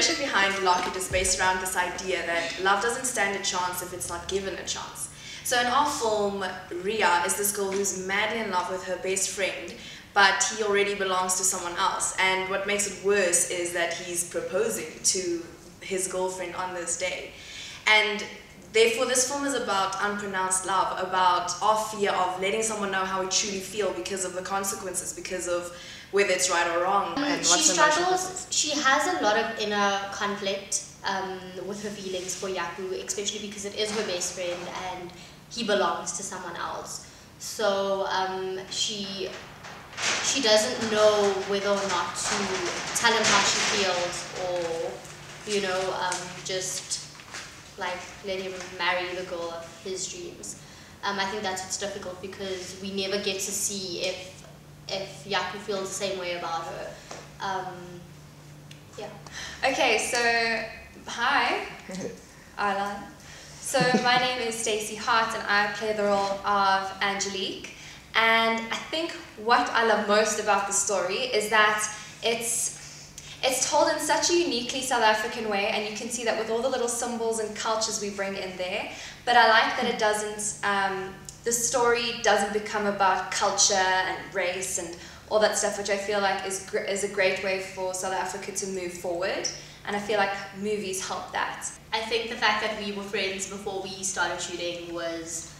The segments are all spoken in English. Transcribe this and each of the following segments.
narration behind Locket is based around this idea that love doesn't stand a chance if it's not given a chance. So in our film, Ria is this girl who's madly in love with her best friend, but he already belongs to someone else. And what makes it worse is that he's proposing to his girlfriend on this day. And therefore, this film is about unpronounced love, about our fear of letting someone know how we truly feel because of the consequences, because of whether it's right or wrong. And she struggles. She has a lot of inner conflict with her feelings for Yaku, especially because it is her best friend and he belongs to someone else. So she doesn't know whether or not to tell him how she feels, or just like let him marry the girl of his dreams. I think that's what's difficult, because we never get to see if Yaku feels the same way about her. Yeah. Okay, so hi, Ayla. So my name is Stacey Hart and I play the role of Angelique. And I think what I love most about the story is that it's told in such a uniquely South African way, and you can see that with all the little symbols and cultures we bring in there. But I like that it doesn't, the story doesn't become about culture and race and all that stuff, which I feel like is a great way for South Africa to move forward. And I feel like movies help that. I think the fact that we were friends before we started shooting was,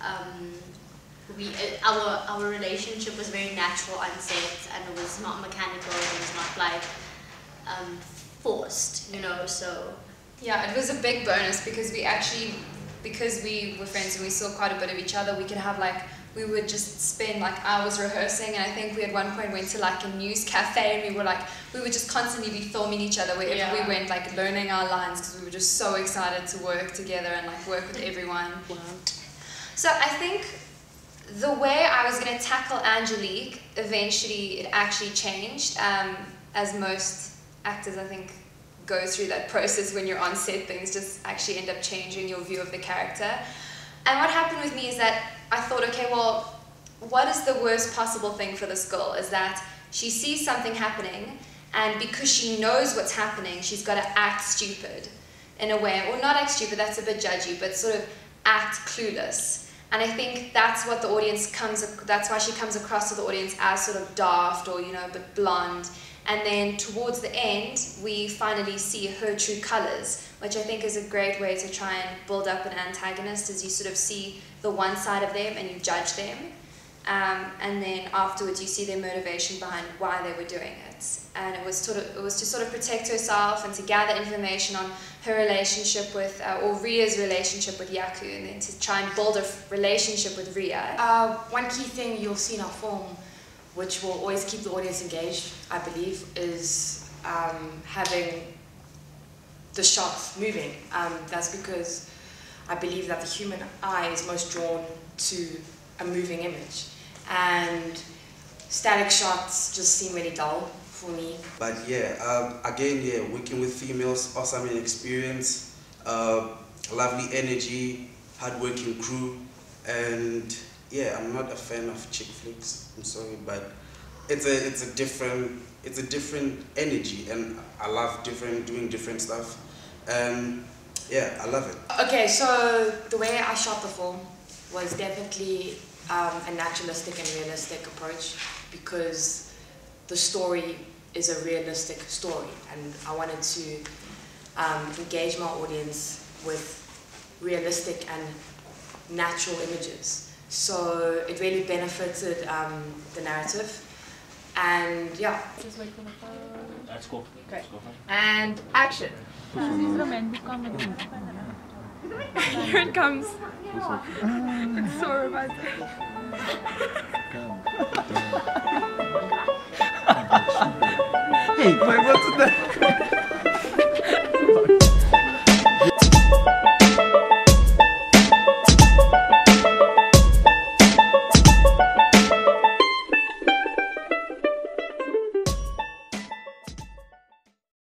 our relationship was very natural on set, and it was not mechanical, it was not like forced, so. Yeah, it was a big bonus because we were friends and we saw quite a bit of each other. We would just spend like hours rehearsing, and I think we at one point went to like a news cafe, and we would just constantly be filming each other wherever we went, like learning our lines, because we were just so excited to work together and like work with everyone. So I think the way I was going to tackle Angelique, eventually it actually changed, as most actors I think go through that process. When you're on set, things just actually end up changing your view of the character. And what happened with me is that I thought, okay, well, what is the worst possible thing for this girl? Is that she sees something happening, and because she knows what's happening, she's got to act stupid in a way, or not act stupid, that's a bit judgy, but sort of act clueless. And I think that's what the audience that's why she comes across to the audience as sort of daft, or a bit blonde. And then towards the end, we finally see her true colours, which I think is a great way to try and build up an antagonist, as you sort of see the one side of them and you judge them. And then afterwards you see their motivation behind why they were doing it. And it was to sort of protect herself and to gather information on her relationship with, or Ria's relationship with Yaku, and then to try and build a relationship with Ria. One key thing you'll see in our film, which will always keep the audience engaged, I believe, is having the shots moving. That's because I believe that the human eye is most drawn to a moving image. And static shots just seem really dull for me. But yeah, again, working with females, awesome experience, lovely energy, hardworking crew, and yeah, I'm not a fan of chick flicks, I'm sorry, but it's a different energy, and I love doing different stuff, and yeah, I love it. Okay, so the way I shot the film was definitely a naturalistic and realistic approach, because the story is a realistic story, and I wanted to engage my audience with realistic and natural images. So it really benefited the narrative, and yeah. Just wait for the phone. That's cool. Okay. And action. Romantic comedy. Here it comes. It's so romantic. Hey,